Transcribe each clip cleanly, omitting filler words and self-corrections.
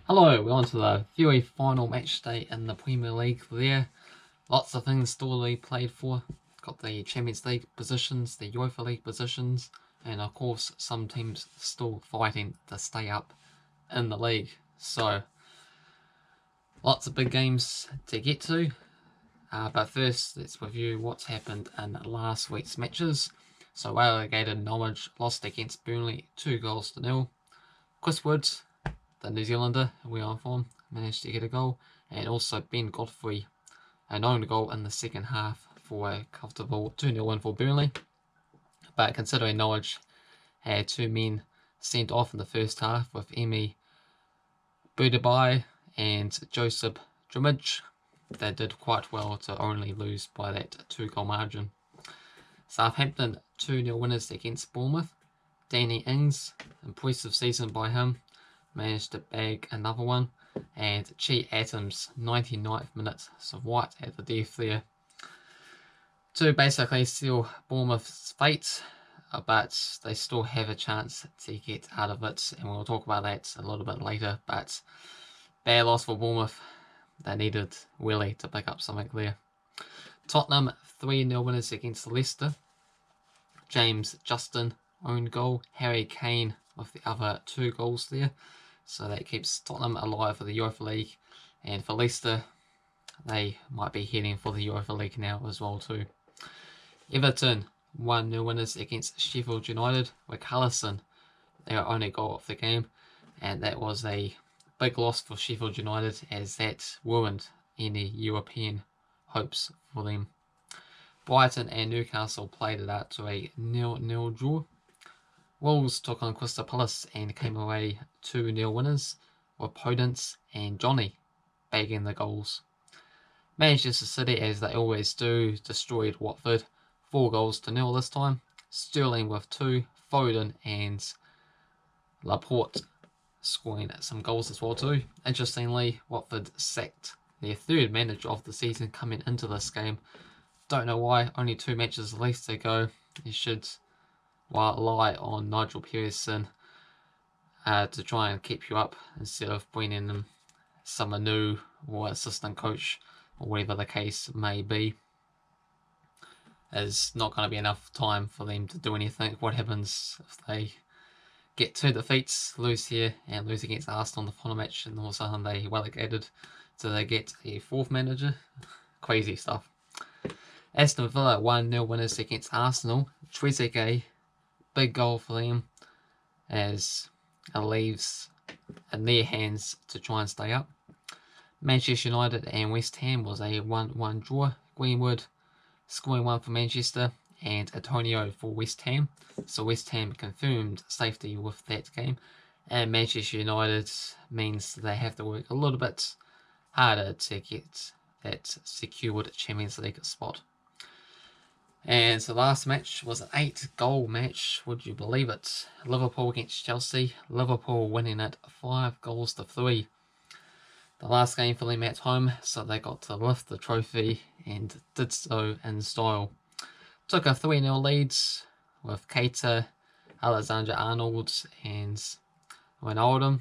Hello, we're on to the very final match day in the Premier League there. Lots of things still to be played for. Got the Champions League positions, the Europa League positions, and of course some teams still fighting to stay up in the league. So, lots of big games to get to. But first, let's review what's happened in last week's matches. So, relegated Norwich lost against Burnley 2-0. Chris Woods, the New Zealander, we are from, managed to get a goal, and also Ben Godfrey, an own goal in the second half for a comfortable 2-0 win for Burnley. But considering Norwich had two men sent off in the first half with Emi Budabai and Joseph Drimage, they did quite well to only lose by that 2-goal margin. Southampton 2-0 winners against Bournemouth. Danny Ings, impressive season by him, managed to bag another one, and Che Adams, 99th minute, so right at the death there, to basically seal Bournemouth's fate, but they still have a chance to get out of it, and we'll talk about that a little bit later. But bad loss for Bournemouth. They needed really to pick up something there. Tottenham 3-0 winners against Leicester. James Justin own goal, Harry Kane with the other 2 goals there. So that keeps Tottenham alive for the Europa League. And for Leicester, they might be heading for the Europa League now as well too. Everton 1-0 winners against Sheffield United with Callison, their only goal of the game. And that was a big loss for Sheffield United, as that ruined any European hopes for them. Brighton and Newcastle played it out to a 0-0 draw. Wolves took on Crystal Palace and came away 2-0 winners, with Podence and Johnny bagging the goals. Manchester City, as they always do, destroyed Watford 4-0 this time. Sterling with 2, Foden and Laporte scoring some goals as well too. Interestingly, Watford sacked their 3rd manager of the season coming into this game. Don't know why, only 2 matches left to go. You should rely on Nigel Pearson to try and keep you up instead of bringing in someone new or assistant coach or whatever the case may be. There's not going to be enough time for them to do anything. What happens if they get 2 defeats, lose here and lose against Arsenal in the final match, and all of a sudden they relegated? Do they get a 4th manager? Crazy stuff. Aston Villa 1-0 winners against Arsenal. Trezeguet, big goal for them, as it leaves in their hands to try and stay up. Manchester United and West Ham was a 1-1 draw. Greenwood scoring 1 for Manchester and Antonio for West Ham. So West Ham confirmed safety with that game, and Manchester United means they have to work a little bit harder to get that secured Champions League spot. And the last match was an 8-goal match, would you believe it? Liverpool against Chelsea. Liverpool winning it 5-3. The last game for them at home, so they got to lift the trophy and did so in style. Took a 3-0 lead with Keita, Alexander-Arnold and Wijnaldum.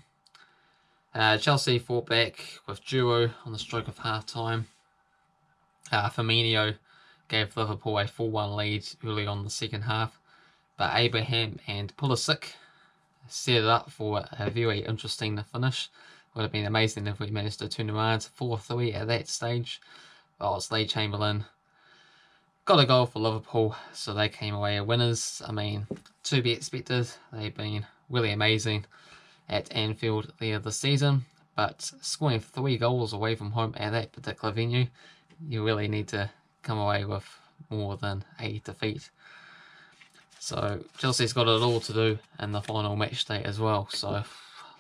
Chelsea fought back with Duro on the stroke of half-time. Firmino gave Liverpool a 4-1 lead early on the second half, but Abraham and Pulisic set it up for a very interesting finish. Would have been amazing if we managed to turn around 4-3 at that stage. But Oxlade-Chamberlain got a goal for Liverpool, so they came away winners. I mean, to be expected. They've been really amazing at Anfield there this season, but scoring 3 goals away from home at that particular venue, you really need to come away with more than a defeat. So Chelsea's got it all to do in the final match day as well. So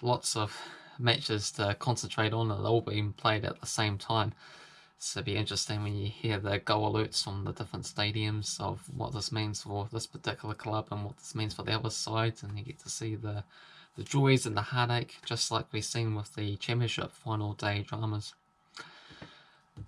lots of matches to concentrate on, and they're all being played at the same time. So it'll be interesting when you hear the goal alerts from the different stadiums of what this means for this particular club and what this means for the other side, and you get to see the joys and the heartache, just like we've seen with the Championship final day dramas.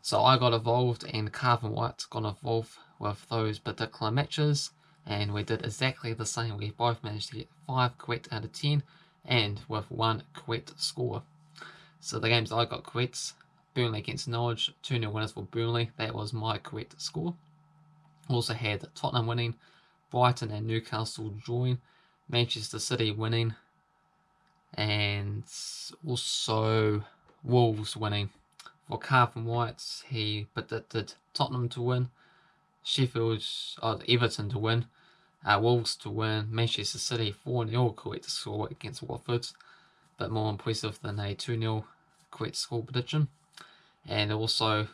So I got involved and Carvin White got involved with those particular matches, and we did exactly the same. We both managed to get 5 correct out of 10 and with 1 correct score. So the games I got correct: Burnley against Norwich, 2-0 winners for Burnley. That was my correct score. Also had Tottenham winning, Brighton and Newcastle drawing, Manchester City winning, and also Wolves winning. For Carvin White, he predicted Tottenham to win, Everton to win, Wolves to win, Manchester City 4-0 correct score against Watford, but more impressive than a 2-0 correct score prediction. And also,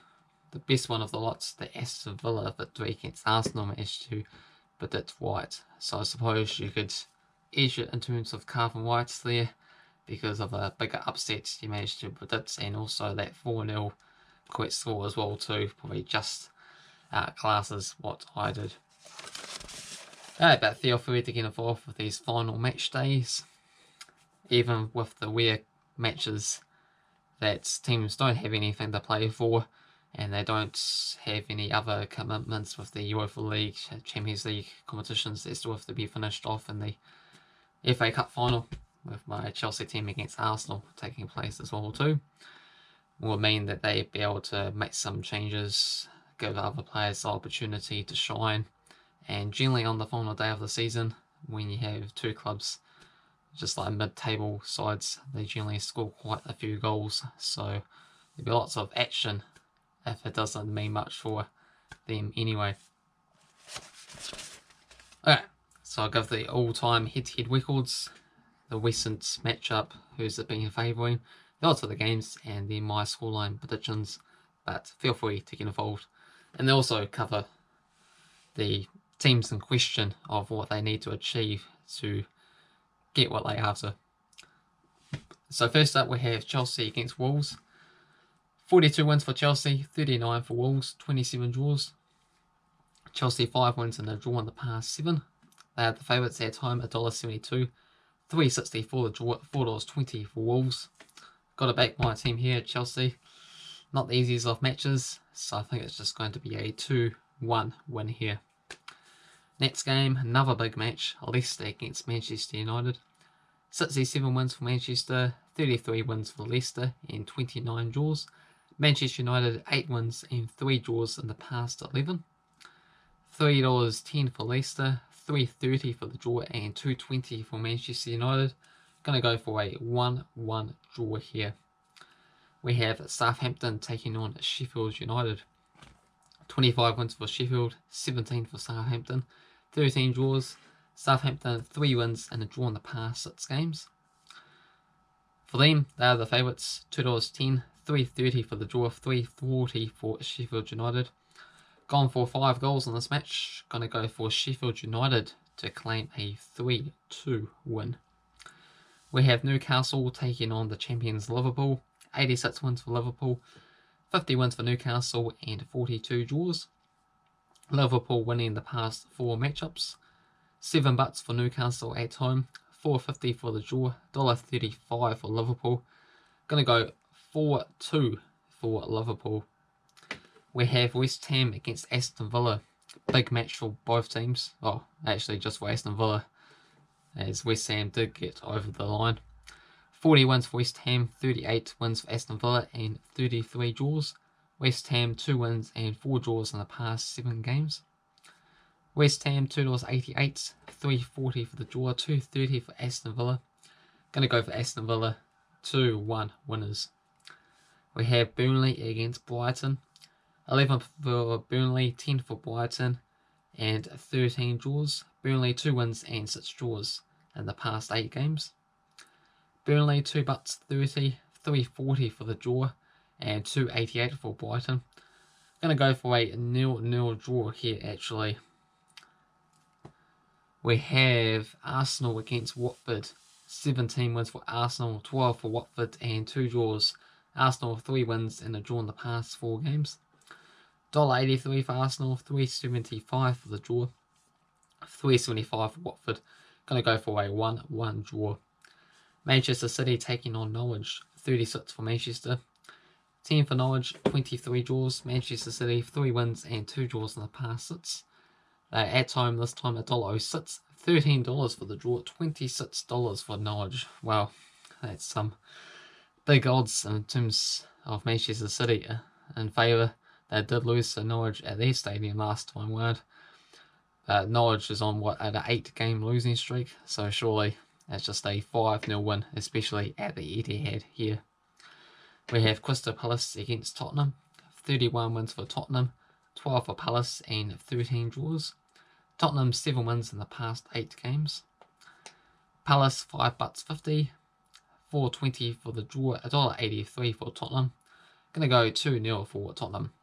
the best one of the lots, the Aston Villa victory against Arsenal, managed to predict White. So I suppose you could edge it in terms of Carvin White there, because of a bigger upset you managed to predict, and also that 4-0 correct score as well too, probably just outclasses what I did. But feel free to get involved with these final match days, even with the weird matches that teams don't have anything to play for, and they don't have any other commitments with the UEFA League, Champions League competitions that still have to be finished off in the FA Cup final, with my Chelsea team against Arsenal taking place as well too, will mean that they be able to make some changes, give other players the opportunity to shine. And generally on the final day of the season, when you have two clubs just like mid-table sides, they generally score quite a few goals, so there'll be lots of action if it doesn't mean much for them anyway. Okay, so I'll give the all-time head-to-head records, the recent matchup, who's it been favouring, the odds of the games, and then my scoreline predictions. But feel free to get involved, and they also cover the teams in question of what they need to achieve to get what they're after. So first up we have Chelsea against Wolves. 42 wins for Chelsea, 39 for Wolves, 27 draws. Chelsea 5 wins and a draw in the past 7. They are the favourites at home, $1.72. 3.60 for the draw, $4.20 for Wolves. Got to back my team here, Chelsea. Not the easiest of matches, so I think it's just going to be a 2-1 win here. Next game, another big match, Leicester against Manchester United. 67 wins for Manchester, 33 wins for Leicester, and 29 draws. Manchester United 8 wins and 3 draws in the past 11. $3.10 for Leicester, $3.30 for the draw, and $2.20 for Manchester United. Going to go for a 1-1 draw here. We have Southampton taking on Sheffield United. 25 wins for Sheffield, 17 for Southampton, 13 draws. Southampton 3 wins and a draw in the past 6 games. For them, they are the favourites, $2.10, $3.30 for the draw, $3.40 for Sheffield United. Gone for 5 goals in this match. Going to go for Sheffield United to claim a 3-2 win. We have Newcastle taking on the champions Liverpool. 86 wins for Liverpool, 50 wins for Newcastle, and 42 draws. Liverpool winning the past 4 matchups. $7 for Newcastle at home, $4.50 for the draw, $1.35 for Liverpool. Going to go 4-2 for Liverpool. We have West Ham against Aston Villa. Big match for both teams. Oh, actually just for Aston Villa, as West Ham did get over the line. 40 wins for West Ham, 38 wins for Aston Villa, and 33 draws. West Ham 2 wins and 4 draws in the past 7 games. West Ham $2.88, $3.40 for the draw, $2.30 for Aston Villa. Going to go for Aston Villa, 2-1 winners. We have Burnley against Brighton. 11 for Burnley, 10 for Brighton, and 13 draws. Burnley 2 wins and 6 draws in the past 8 games. Burnley $2.30, $3.40 for the draw, and $2.88 for Brighton. Going to go for a 0-0 draw here actually. We have Arsenal against Watford. 17 wins for Arsenal, 12 for Watford, and 2 draws. Arsenal 3 wins and a draw in the past 4 games. $1.83 for Arsenal, $3.75 for the draw, $3.75 for Watford. Going to go for a 1-1 draw. Manchester City taking on Norwich. 36 for Manchester, 10 for Norwich, 23 draws. Manchester City 3 wins and 2 draws in the past 6. At home this time $1.06, $13 for the draw, $26 for Norwich. Wow, that's some big odds in terms of Manchester City in favour. They did lose to Norwich at their stadium last time round. Norwich is on an 8-game losing streak, so surely it's just a 5-0 win, especially at the Etihad here. We have Crystal Palace against Tottenham. 31 wins for Tottenham, 12 for Palace, and 13 draws. Tottenham 7 wins in the past 8 games. Palace $5.50, $4.20 for the draw, $1.83 for Tottenham. Gonna go 2-0 for Tottenham.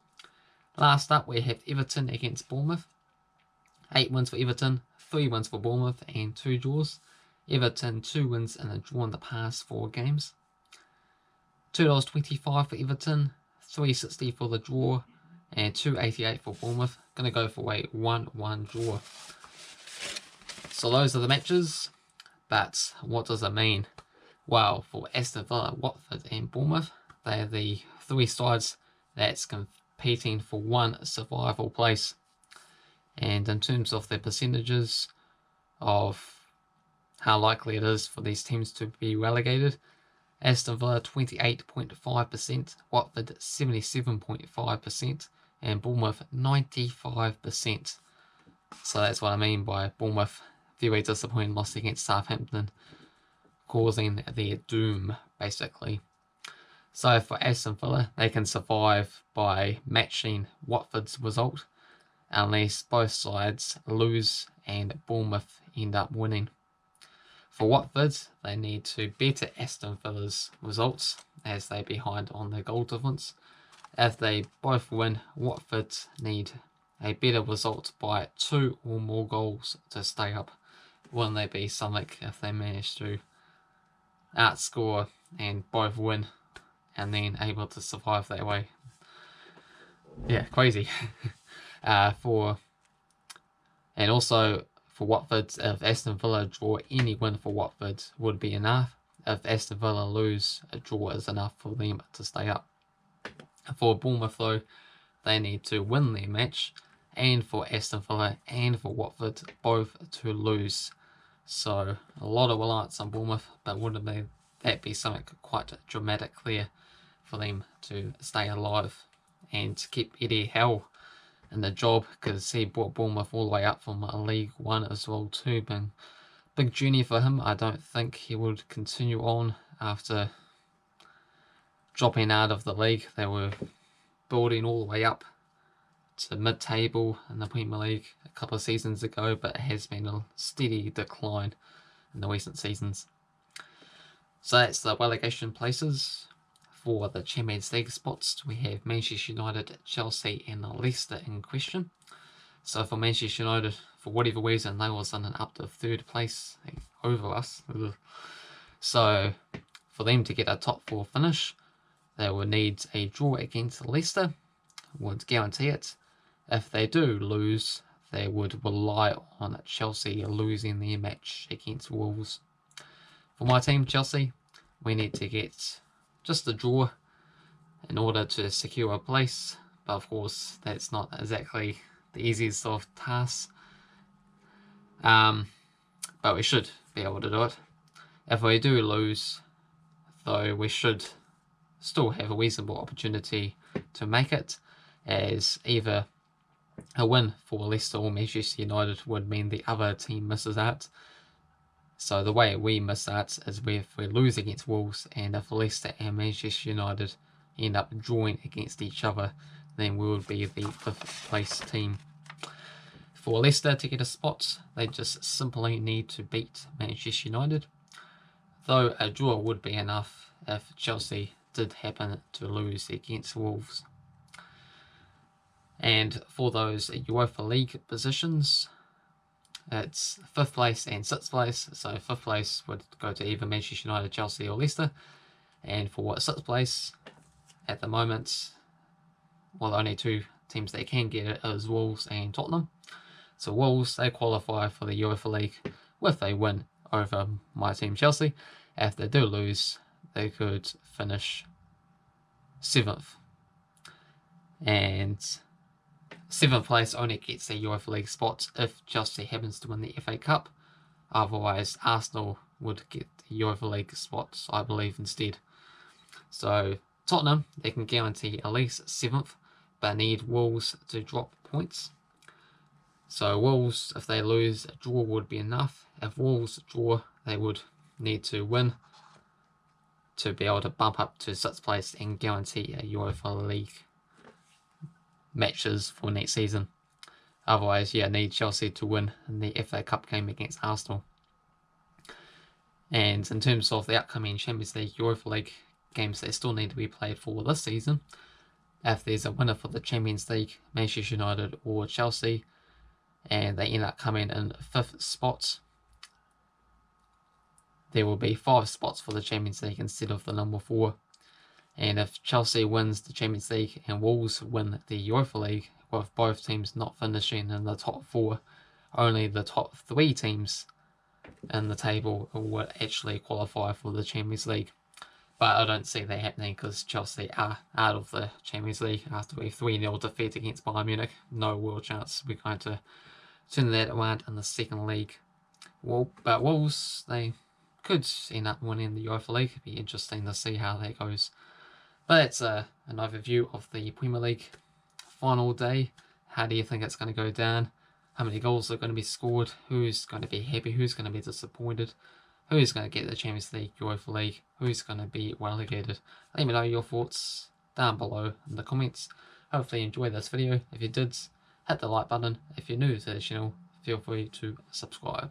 Last up, we have Everton against Bournemouth. 8 wins for Everton, 3 wins for Bournemouth, and 2 draws. Everton 2 wins and a draw in the past 4 games. $2.25 for Everton, $3.60 for the draw, and $2.88 for Bournemouth. Gonna go for a 1-1 draw. So those are the matches, but what does it mean? Well, for Aston Villa, Watford, and Bournemouth, they are the 3 sides that's competing for one survival place. And in terms of their percentages of how likely it is for these teams to be relegated, Aston Villa 28.5%, Watford 77.5%, and Bournemouth 95%. So that's what I mean by Bournemouth very disappointing loss against Southampton, causing their doom, basically. So for Aston Villa, they can survive by matching Watford's result, unless both sides lose and Bournemouth end up winning. For Watford, they need to better Aston Villa's results, as they're behind on their goal difference. If they both win, Watford need a better result by 2 or more goals to stay up. Wouldn't they be something if they manage to outscore and both win and then able to survive that way? Yeah, crazy. And also for Watford, if Aston Villa draw, any win for Watford would be enough. If Aston Villa lose, a draw is enough for them to stay up. For Bournemouth though, they need to win their match, and for Aston Villa and for Watford both to lose. So a lot of reliance on Bournemouth, but wouldn't that be something quite dramatic there for them to stay alive and keep Eddie Howe in the job, because he brought Bournemouth all the way up from League One as well too. Been big journey for him. I don't think he would continue on after dropping out of the league. They were building all the way up to mid-table in the Premier League a couple of seasons ago, but it has been a steady decline in the recent seasons. So that's the relegation places. For the Champions League spots, we have Manchester United, Chelsea, and Leicester in question. So for Manchester United, for whatever reason, they was in an up to 3rd place over us. So for them to get a top 4 finish, they will need a draw against Leicester, would guarantee it. If they do lose, they would rely on Chelsea losing their match against Wolves. For my team, Chelsea, we need to get just a draw in order to secure a place, but of course that's not exactly the easiest of tasks, but we should be able to do it. If we do lose though, we should still have a reasonable opportunity to make it, as either a win for Leicester or Manchester United would mean the other team misses out. So the way we miss out is if we lose against Wolves, and if Leicester and Manchester United end up drawing against each other, then we would be the 5th place team. For Leicester to get a spot, they just simply need to beat Manchester United, though a draw would be enough if Chelsea did happen to lose against Wolves. And for those Europa League positions, it's 5th place and 6th place. So 5th place would go to either Manchester United, Chelsea, or Leicester. And for 6th place, at the moment, well, the only 2 teams that can get it is Wolves and Tottenham. So Wolves, they qualify for the Europa League with a win over my team Chelsea. If they do lose, they could finish 7th. And 7th place only gets a Europa League spot if Chelsea happens to win the FA Cup. Otherwise, Arsenal would get the Europa League spots, I believe, instead. So Tottenham, they can guarantee at least 7th, but need Wolves to drop points. So Wolves, if they lose, a draw would be enough. If Wolves draw, they would need to win to be able to bump up to 6th place and guarantee a Europa League matches for next season. Otherwise, need Chelsea to win in the FA Cup game against Arsenal. And in terms of the upcoming Champions League, Europa League games that still need to be played for this season, if there's a winner for the Champions League, Manchester United or Chelsea, and they end up coming in 5th spots, there will be 5 spots for the Champions League instead of the number 4. And if Chelsea wins the Champions League and Wolves win the Europa League, with both teams not finishing in the top 4, only the top 3 teams in the table will actually qualify for the Champions League. But I don't see that happening because Chelsea are out of the Champions League after a 3-0 defeat against Bayern Munich. No real chance we're going to turn that around in the second league. But Wolves, they could end up winning the Europa League. It'd be interesting to see how that goes. But that's an overview of the Premier League final day. How do you think it's going to go down? How many goals are going to be scored? Who's going to be happy? Who's going to be disappointed? Who's going to get the Champions League, Europa League? Who's going to be relegated? Let me know your thoughts down below in the comments. Hopefully you enjoyed this video. If you did, hit the like button. If you're new to the channel, feel free to subscribe.